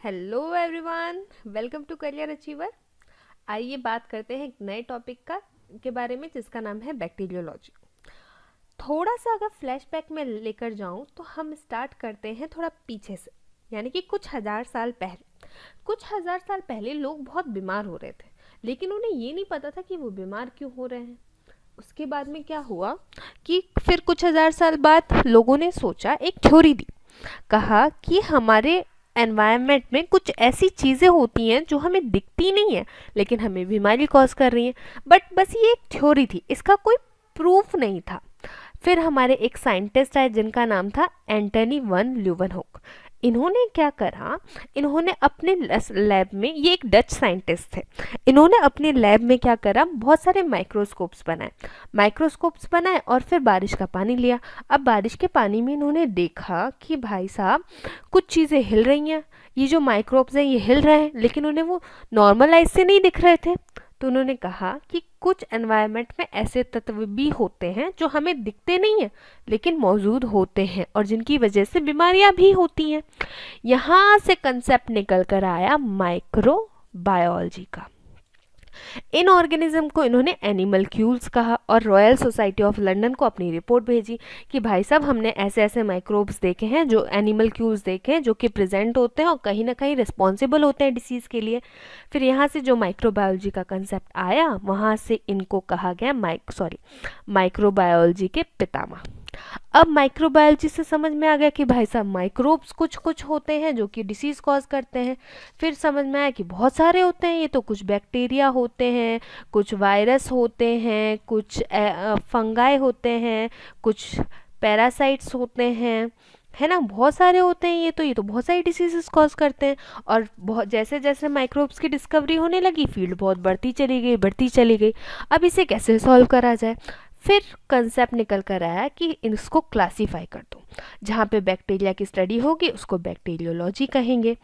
Hello everyone, welcome to career achiever. आइए बात करते हैं एक नए टॉपिक के बारे में जिसका नाम है बैक्टीरियोलॉजी। थोड़ा सा अगर फ्लैशबैक में लेकर जाऊं तो हम स्टार्ट करते हैं थोड़ा पीछे से, यानी कि कुछ हज़ार साल पहले। कुछ हज़ार साल पहले लोग बहुत बीमार हो रहे थे, लेकिन उन्हें ये नहीं पता था कि वो बीमार क्यों हो रहे हैं। उसके बाद में क्या हुआ कि फिर कुछ हज़ार साल बाद लोगों ने सोचा, एक थ्योरी दी। कहा कि हमारे एनवायरनमेंट में कुछ ऐसी चीज़ें होती हैं जो हमें दिखती नहीं है लेकिन हमें बीमारी कॉज कर रही हैं। बट बस ये एक थ्योरी थी, इसका कोई प्रूफ नहीं था। फिर हमारे एक साइंटिस्ट आए जिनका नाम था एंटनी वन ल्यूवेनहोक। इन्होंने क्या करा, इन्होंने अपने लैब में, ये एक डच साइंटिस्ट थे, इन्होंने अपने लैब में क्या करा, बहुत सारे माइक्रोस्कोप्स बनाए और फिर बारिश का पानी लिया। अब बारिश के पानी में इन्होंने देखा कि भाई साहब कुछ चीज़ें हिल रही हैं, ये जो माइक्रोब्स हैं ये हिल रहे हैं, लेकिन उन्हें वो नॉर्मल आइज से नहीं दिख रहे थे। तो उन्होंने कहा कि कुछ एनवायरनमेंट में ऐसे तत्व भी होते हैं जो हमें दिखते नहीं हैं लेकिन मौजूद होते हैं और जिनकी वजह से बीमारियां भी होती हैं। यहाँ से कंसेप्ट निकल कर आया माइक्रोबायोलॉजी का। इन ऑर्गेनिज्म को इन्होंने एनिमलक्यूल्स कहा और रॉयल सोसाइटी ऑफ लंदन को अपनी रिपोर्ट भेजी कि भाई साहब हमने ऐसे ऐसे माइक्रोब्स देखे हैं, जो एनिमलक्यूल्स देखे हैं, जो कि प्रेजेंट होते हैं और कहीं ना कहीं रिस्पॉन्सिबल होते हैं डिसीज़ के लिए। फिर यहाँ से जो माइक्रोबायोलॉजी का कंसेप्ट आया, वहाँ से इनको कहा गया माइक्रोबायोलॉजी के पितामह। अब माइक्रोबायोलॉजी से समझ में आ गया कि भाई साहब माइक्रोब्स कुछ कुछ होते हैं जो कि डिसीज कॉज करते हैं। फिर समझ में आया कि बहुत सारे होते हैं, ये तो कुछ बैक्टीरिया होते हैं, कुछ वायरस होते हैं, कुछ फंगाई होते हैं, कुछ पैरासाइट्स होते हैं, है ना, बहुत सारे होते हैं। ये तो बहुत सारी डिसीजेस कॉज करते हैं। और बहुत जैसे जैसे माइक्रोब्स की डिस्कवरी होने लगी, फील्ड बहुत बढ़ती चली गई। अब इसे कैसे सॉल्व करा जाए? फिर कंसेप्ट निकल कर आया कि इसको क्लासीफाई कर दो। जहाँ पे बैक्टीरिया की स्टडी होगी उसको बैक्टीरियोलॉजी कहेंगे,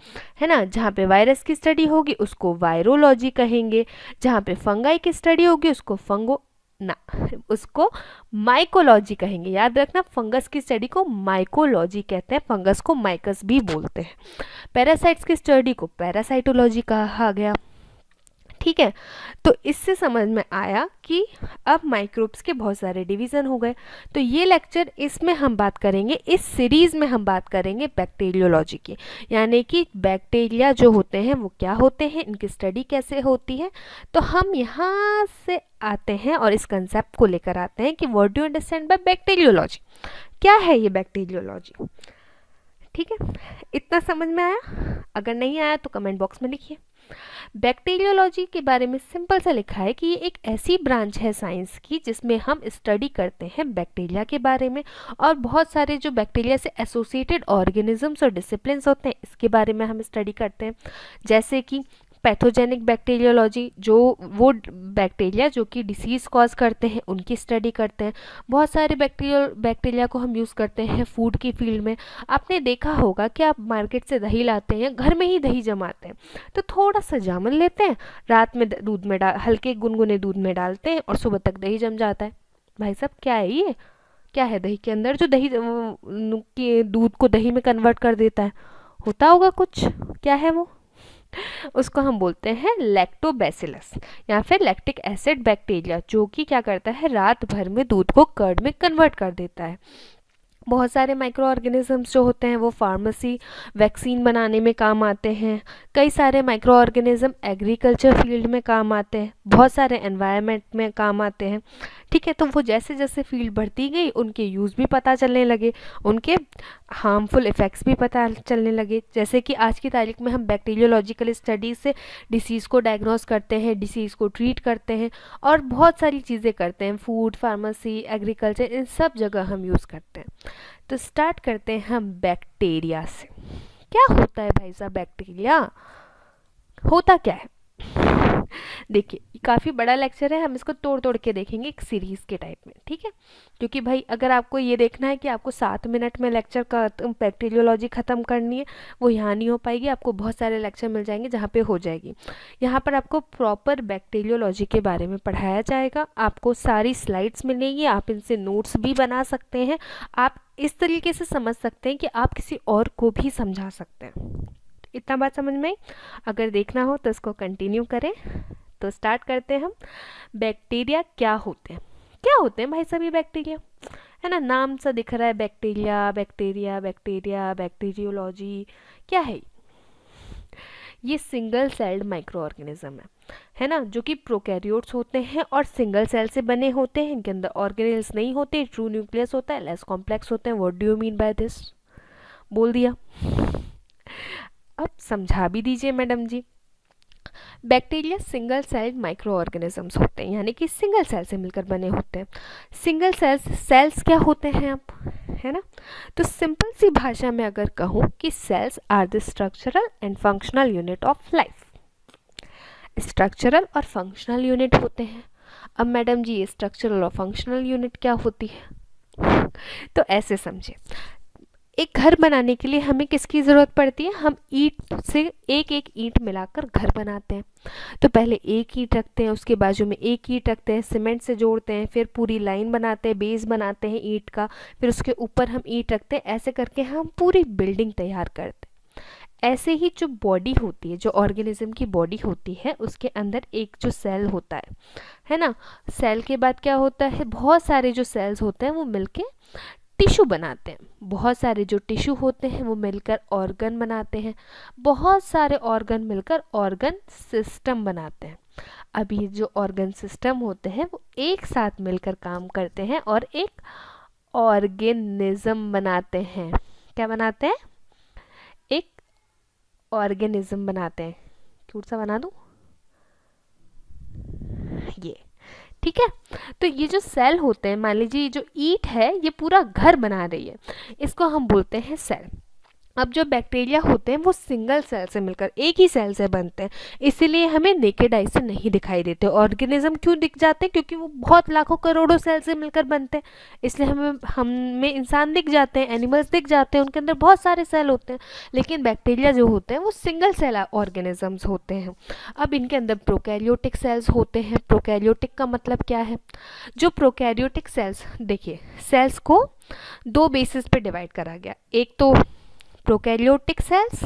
है ना। जहाँ पे वायरस की स्टडी होगी उसको वायरोलॉजी कहेंगे। जहाँ पे फंगाई की स्टडी होगी उसको माइकोलॉजी कहेंगे। याद रखना, फंगस की स्टडी को माइकोलॉजी कहते हैं, फंगस को माइकस भी बोलते हैं। पैरासाइट्स की स्टडी को पैरासाइटोलॉजी कहा गया। ठीक है, तो इससे समझ में आया कि अब माइक्रोब्स के बहुत सारे डिवीज़न हो गए। तो ये लेक्चर, इसमें हम बात करेंगे, इस सीरीज़ में हम बात करेंगे बैक्टीरियोलॉजी की, यानी कि बैक्टीरिया जो होते हैं वो क्या होते हैं, इनकी स्टडी कैसे होती है। तो हम यहाँ से आते हैं और इस कंसेप्ट को लेकर आते हैं कि what do you understand by bacteriology, क्या है ये बैक्टीरियोलॉजी। ठीक है, इतना समझ में आया? अगर नहीं आया तो कमेंट बॉक्स में लिखिए। बैक्टीरियोलॉजी के बारे में सिंपल सा लिखा है कि ये एक ऐसी ब्रांच है साइंस की जिसमें हम स्टडी करते हैं बैक्टीरिया के बारे में, और बहुत सारे जो बैक्टीरिया से एसोसिएटेड ऑर्गेनिजम्स और डिसिप्लिन्स होते हैं इसके बारे में हम स्टडी करते हैं। जैसे कि पैथोजेनिक बैक्टीरियोलॉजी, जो वो बैक्टीरिया जो कि डिसीज़ कॉज करते हैं उनकी स्टडी करते हैं। बहुत सारे बैक्टीरिया को हम यूज़ करते हैं फूड की फील्ड में। आपने देखा होगा कि आप मार्केट से दही लाते हैं, घर में ही दही जमाते हैं, तो थोड़ा सा जामुन लेते हैं, रात में दूध में हल्के गुनगुने दूध में डालते हैं और सुबह तक दही जम जाता है। भाई साहब क्या है ये? क्या है दही के अंदर जो दही के दूध को दही में कन्वर्ट कर देता है? होता होगा कुछ, क्या है वो? उसको हम बोलते हैं लैक्टोबैसिलस या फिर लैक्टिक एसिड बैक्टीरिया, जो कि क्या करता है, रात भर में दूध को कर्ड में कन्वर्ट कर देता है। बहुत सारे माइक्रो ऑर्गेनिजम्स जो होते हैं वो फार्मेसी, वैक्सीन बनाने में काम आते हैं। कई सारे माइक्रो ऑर्गेनिज्म एग्रीकल्चर फील्ड में काम आते हैं, बहुत सारे एनवायरनमेंट में काम आते हैं। ठीक है, तो वो जैसे जैसे फील्ड बढ़ती गई उनके यूज़ भी पता चलने लगे, उनके हार्मफुल इफ़ेक्ट्स भी पता चलने लगे। जैसे कि आज की तारीख में हम बैक्टीरियोलॉजिकल स्टडीज़ से डिसीज़ को डायग्नोस करते हैं, डिसीज़ को ट्रीट करते हैं और बहुत सारी चीज़ें करते हैं। फूड, फार्मेसी, एग्रीकल्चर, इन सब जगह हम यूज़ करते हैं। तो स्टार्ट करते हैं हम बैक्टीरिया से। क्या होता है भाई साहब बैक्टीरिया? होता क्या है? देखिए, काफ़ी बड़ा लेक्चर है, हम इसको तोड़ तोड़ के देखेंगे एक सीरीज़ के टाइप में। ठीक है, क्योंकि भाई अगर आपको ये देखना है कि आपको 7 मिनट में लेक्चर का बैक्टीरियोलॉजी ख़त्म करनी है, वो यहाँ नहीं हो पाएगी। आपको बहुत सारे लेक्चर मिल जाएंगे जहाँ पे हो जाएगी। यहाँ पर आपको प्रॉपर बैक्टीरियोलॉजी के बारे में पढ़ाया जाएगा, आपको सारी स्लाइड्स मिलेंगी, आप इनसे नोट्स भी बना सकते हैं। आप इस तरीके से समझ सकते हैं कि आप किसी और को भी समझा सकते हैं। इतना बात समझ में आई? अगर देखना हो तो इसको कंटिन्यू करें। तो स्टार्ट करते हैं हम। बैक्टीरिया क्या होते हैं? क्या होते हैं भाई साहब ये बैक्टीरिया? है ना, नाम सा दिख रहा है बैक्टीरिया बैक्टीरिया बैक्टीरिया बैक्टीरियोलॉजी, क्या है ये? सिंगल सेल्ड माइक्रो ऑर्गेनिज्म है ना, जो कि प्रोकैरियोट्स होते हैं और सिंगल सेल से बने होते हैं। इनके अंदर ऑर्गेनेल्स नहीं होते, ट्रू न्यूक्लियस होता है, लेस कॉम्प्लेक्स होते हैं। What do you mean by this? बोल दिया। अब समझा भी दीजिए madam ji. Bacteria single celled microorganisms होते हैं, यानी कि सिंगल सेल से मिलकर बने होते हैं। सिंगल सेल्स क्या होते हैं अब, है ना? तो सिंपल सी भाषा में अगर कहूँ कि cells are the structural and functional unit of life. Structural और फंक्शनल यूनिट होते हैं। अब मैडम जी ये स्ट्रक्चरल और फंक्शनल यूनिट क्या होती है? तो ऐसे समझे, एक घर बनाने के लिए हमें किसकी ज़रूरत पड़ती है? हम ईंट से एक एक ईंट मिलाकर घर बनाते हैं। तो पहले एक ईंट रखते हैं, उसके बाजू में एक ईंट रखते हैं, सीमेंट से जोड़ते हैं, फिर पूरी लाइन बनाते हैं, बेस बनाते हैं ईंट का, फिर उसके ऊपर हम ईंट रखते हैं। ऐसे करके हम पूरी बिल्डिंग तैयार करते हैं। ऐसे ही जो बॉडी होती है, जो ऑर्गेनिज्म की बॉडी होती है, उसके अंदर एक जो सेल होता है ना, सेल के बाद क्या होता है, बहुत सारे जो सेल्स होते हैं वो मिलके टिश्यू बनाते हैं। बहुत सारे जो टिश्यू होते हैं वो मिलकर ऑर्गन बनाते हैं। बहुत सारे ऑर्गन मिलकर ऑर्गन सिस्टम बनाते हैं। अब ये जो ऑर्गन सिस्टम होते हैं वो एक साथ मिलकर काम करते हैं और एक ऑर्गेनिज्म बनाते हैं। क्या बनाते हैं? एक ऑर्गेनिज्म बनाते हैं। क्यूट सा बना दूं ये, ठीक है? तो ये जो सेल होते हैं, मान लीजिए जो ईंट है ये पूरा घर बना रही है, इसको हम बोलते हैं सेल। अब जो बैक्टीरिया होते हैं वो सिंगल सेल से मिलकर एक ही सेल से बनते हैं, इसीलिए हमें नेकेड आई से नहीं दिखाई देते। ऑर्गेनिज्म क्यों दिख जाते हैं? क्योंकि वो बहुत लाखों करोड़ों सेल से मिलकर बनते हैं, इसलिए हमें इंसान दिख जाते हैं, एनिमल्स दिख जाते हैं, उनके अंदर बहुत सारे सेल होते हैं। लेकिन बैक्टीरिया जो होते हैं वो सिंगल सेल ऑर्गेनिजम्स होते हैं। अब इनके अंदर प्रोकैरियोटिक सेल्स होते हैं। प्रोकैरियोटिक का मतलब क्या है? जो प्रोकैरियोटिक सेल्स, देखिए सेल्स को दो बेसिस पे डिवाइड करा गया। एक तो प्रोकैरियोटिक सेल्स,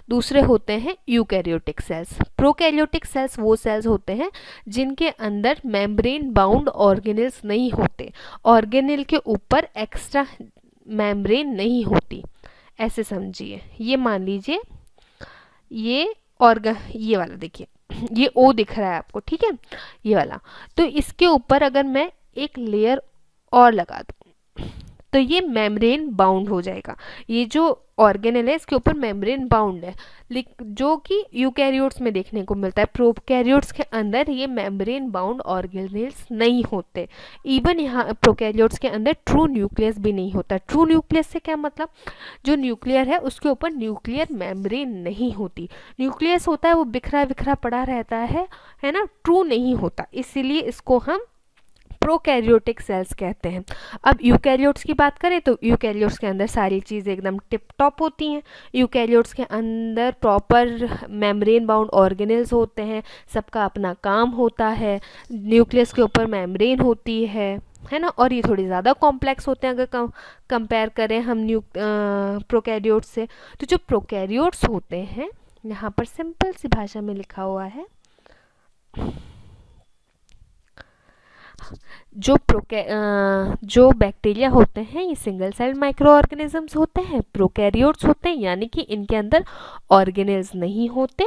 दूसरे होते हैं यूकैरियोटिक सेल्स। प्रोकैरियोटिक सेल्स वो सेल्स होते हैं जिनके अंदर मेम्ब्रेन बाउंड ऑर्गेनेल्स नहीं होते, ऑर्गेनेल के ऊपर एक्स्ट्रा मेम्ब्रेन नहीं होती। ऐसे समझिए, ये मान लीजिए ये ये वाला देखिए, ये ओ दिख रहा है आपको, ठीक है, ये वाला। तो इसके ऊपर अगर मैं एक लेयर और लगा दूँ तो ये मेम्ब्रेन बाउंड हो जाएगा। ये जो ऑर्गेनेल है इसके ऊपर मेम्ब्रेन बाउंड है, जो कि यूकैरियोट्स में देखने को मिलता है। प्रोकैरियोट्स के अंदर ये मेम्ब्रेन बाउंड ऑर्गेनेल्स नहीं होते। इवन यहाँ प्रोकैरियोट्स के अंदर ट्रू न्यूक्लियस भी नहीं होता। ट्रू न्यूक्लियस से क्या मतलब? जो न्यूक्लियर है उसके ऊपर न्यूक्लियर मेम्ब्रेन नहीं होती। न्यूक्लियस होता है वो बिखरा बिखरा पड़ा रहता है ना, ट्रू नहीं होता, इसीलिए इसको हम प्रोकैरियोटिक सेल्स कहते हैं। अब यूकैरियोट्स की बात करें तो यूकैरियोट्स के अंदर सारी चीज़ें एकदम टिप टॉप होती हैं। यूकैरियोट्स के अंदर प्रॉपर मेम्ब्रेन बाउंड ऑर्गेनेल्स होते हैं, सबका अपना काम होता है, न्यूक्लियस के ऊपर मेम्ब्रेन होती है ना, और ये थोड़ी ज़्यादा कॉम्प्लेक्स होते हैं अगर कंपेयर करें हम प्रोकैरियोट्स से। तो जो प्रोकैरियोट्स होते हैं, यहाँ पर सिंपल सी भाषा में लिखा हुआ है, जो बैक्टीरिया होते हैं ये सिंगल सेल माइक्रो ऑर्गेनिजम्स होते हैं। प्रोकैरियोट्स होते हैं यानी कि इनके अंदर ऑर्गेनेल्स नहीं होते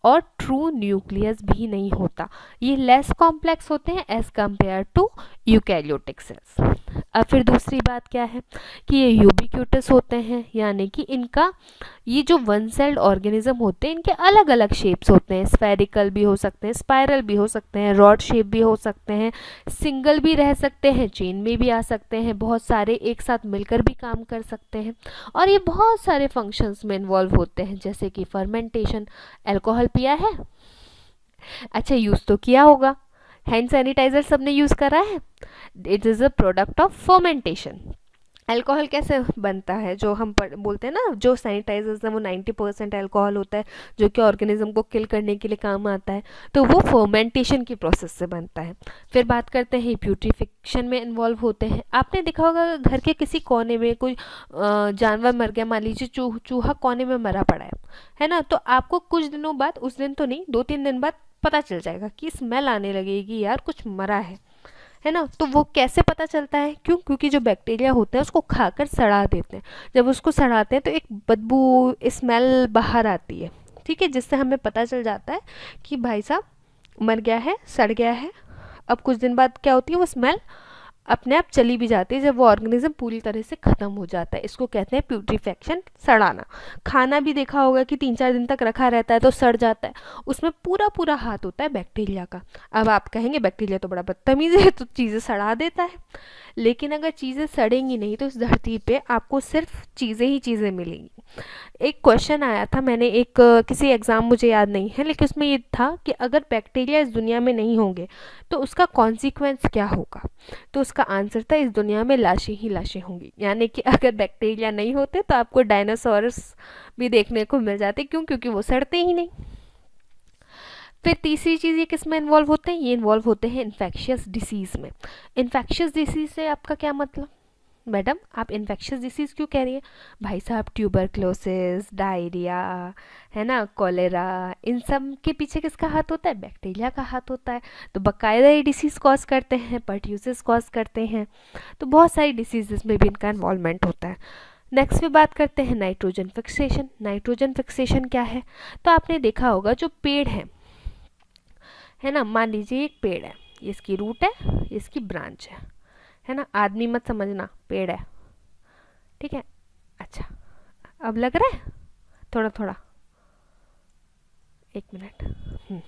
और ट्रू न्यूक्लियस भी नहीं होता। ये लेस कॉम्प्लेक्स होते हैं as compare to eukaryotic cells. अब फिर दूसरी बात क्या है कि ये यूबिक्यूटस होते हैं, यानी कि इनका ये जो वन सेल्ड ऑर्गेनिज्म होते हैं इनके अलग अलग शेप्स होते हैं। स्फेरिकल भी हो सकते हैं, स्पाइरल भी हो सकते हैं, रॉड शेप भी हो सकते हैं, सिंगल भी रह सकते हैं, चेन में भी आ सकते हैं, बहुत सारे एक साथ मिलकर भी काम कर सकते हैं। और ये बहुत सारे फंक्शंस में इन्वॉल्व होते हैं, जैसे कि फर्मेंटेशन। अल्कोहल पिया है? अच्छा, यूज़ तो किया होगा। हैंड सैनिटाइजर सबने यूज़ करा है। It is a product of fermentation. Alcohol कैसे बनता है, जो हम बोलते हैं ना, जो सैनिटाइजर्स हैं वो 90% अल्कोहल होता है, जो कि ऑर्गेनिज्म को किल करने के लिए काम आता है, तो वो फर्मेंटेशन की प्रोसेस से बनता है। फिर बात करते हैं प्यूट्रीफिकेशन में इन्वॉल्व होते हैं। आपने देखा होगा घर के किसी कोने में कोई जानवर मर गया, मान लीजिए चूहा कोने में मरा पड़ा है ना, तो आपको कुछ दिनों बाद, उस दिन तो नहीं, 2-3 दिन बाद पता चल जाएगा कि स्मेल आने लगेगी, यार कुछ मरा है ना। तो वो कैसे पता चलता है, क्यों? क्योंकि जो बैक्टीरिया होते हैं उसको खाकर सड़ा देते हैं। जब उसको सड़ाते हैं तो एक बदबू, स्मेल बाहर आती है, ठीक है, जिससे हमें पता चल जाता है कि भाई साहब मर गया है, सड़ गया है। अब कुछ दिन बाद क्या होती है, वो स्मेल अपने आप चली भी जाती है जब वो ऑर्गेनिज्म पूरी तरह से ख़त्म हो जाता है। इसको कहते हैं प्यूट्रीफेक्शन, सड़ाना। खाना भी देखा होगा कि 3-4 दिन तक रखा रहता है तो सड़ जाता है, उसमें पूरा पूरा हाथ होता है बैक्टीरिया का। अब आप कहेंगे बैक्टीरिया तो बड़ा बदतमीज़ है, तो चीज़ें सड़ा देता है, लेकिन अगर चीज़ें सड़ेंगी नहीं तो इस धरती पे आपको सिर्फ चीज़ें ही चीज़ें मिलेंगी। एक क्वेश्चन आया था, मैंने एक किसी एग्ज़ाम, मुझे याद नहीं है, लेकिन उसमें ये था कि अगर बैक्टीरिया इस दुनिया में नहीं होंगे तो उसका कॉन्सिक्वेंस क्या होगा। तो उसका आंसर था, इस दुनिया में लाशें ही लाशें होंगी। यानी कि अगर बैक्टीरिया नहीं होते तो आपको डायनासोरस भी देखने को मिल जाते। क्यों? क्योंकि वो सड़ते ही नहीं। फिर तीसरी चीज़, ये किस में इन्वॉल्व होते हैं? ये इन्वॉल्व होते हैं इन्फेक्शियस डिसीज़ में। इन्फेक्शियस डिसीज़ से आपका क्या मतलब? मैडम आप इन्फेक्शियस डिसीज़ क्यों कह रही है? भाई साहब ट्यूबरक्लोसिस, डायरिया, है ना, कॉलेरा, इन सब के पीछे किसका हाथ होता है? बैक्टीरिया का हाथ होता है। तो बाकायदा ये डिसीज़ कॉज करते हैं, पर्ट्यूसिस कॉज करते हैं। तो बहुत सारी डिसीज़ में भी इनका इन्वॉल्वमेंट होता है। नेक्स्ट पे बात करते हैं नाइट्रोजन फिक्सेशन। नाइट्रोजन फिक्सेशन क्या है? तो आपने देखा होगा जो पेड़ है ना, मान लीजिए एक पेड़ है, ये इसकी रूट है, ये इसकी ब्रांच है ना। आदमी मत समझना, पेड़ है, ठीक है। अच्छा, अब लग रहा है थोड़ा थोड़ा, 1 मिनट।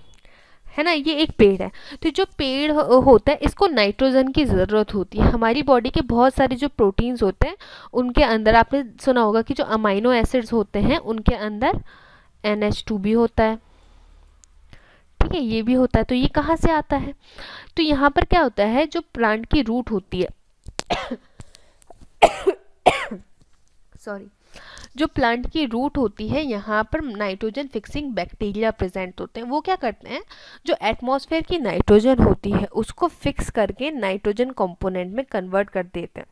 है ना, ये एक पेड़ है। तो जो पेड़ होता है, इसको नाइट्रोजन की ज़रूरत होती है। हमारी बॉडी के बहुत सारे जो प्रोटीन्स होते हैं उनके अंदर, आपने सुना होगा कि जो अमाइनो एसिड्स होते हैं उनके अंदर NH2 भी होता है, ठीक है, ये भी होता है। तो ये कहाँ से आता है? तो यहाँ पर क्या होता है, जो प्लांट की रूट होती है सॉरी, जो प्लांट की रूट होती है, यहाँ पर नाइट्रोजन फिक्सिंग बैक्टीरिया प्रेजेंट होते हैं। वो क्या करते हैं, जो एटमॉस्फेयर की नाइट्रोजन होती है उसको फिक्स करके नाइट्रोजन कंपोनेंट में कन्वर्ट कर देते हैं,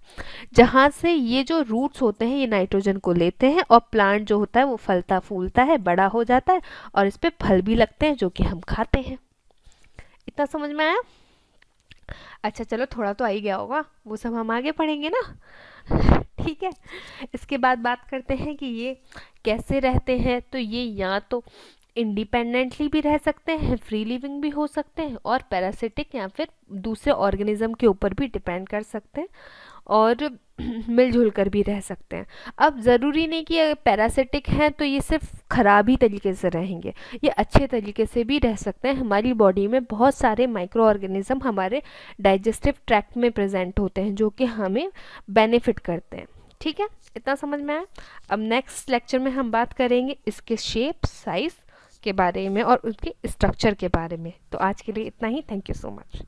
जहाँ से ये जो रूट्स होते हैं ये नाइट्रोजन को लेते हैं और प्लांट जो होता है वो फलता फूलता है, बड़ा हो जाता है और इस पर फल भी लगते हैं जो कि हम खाते हैं। इतना समझ में आया? अच्छा चलो, थोड़ा तो आ ही गया होगा, वो सब हम आगे पढ़ेंगे ना ठीक है। इसके बाद बात करते हैं कि ये कैसे रहते हैं। तो ये या तो इंडिपेंडेंटली भी रह सकते हैं, फ्री लिविंग भी हो सकते हैं, और पैरासिटिक या फिर दूसरे ऑर्गेनिज्म के ऊपर भी डिपेंड कर सकते हैं, और मिलजुल कर भी रह सकते हैं। अब ज़रूरी नहीं कि पैरासिटिक हैं तो ये सिर्फ ख़राब ही तरीके से रहेंगे, ये अच्छे तरीके से भी रह सकते हैं। हमारी बॉडी में बहुत सारे माइक्रो ऑर्गेनिज्म हमारे डाइजेस्टिव ट्रैक्ट में प्रेजेंट होते हैं जो कि हमें बेनिफिट करते हैं, ठीक है। इतना समझ में आया? अब नेक्स्ट लेक्चर में हम बात करेंगे इसके शेप, साइज़ के बारे में और उसके स्ट्रक्चर के बारे में। तो आज के लिए इतना ही। Thank you so much.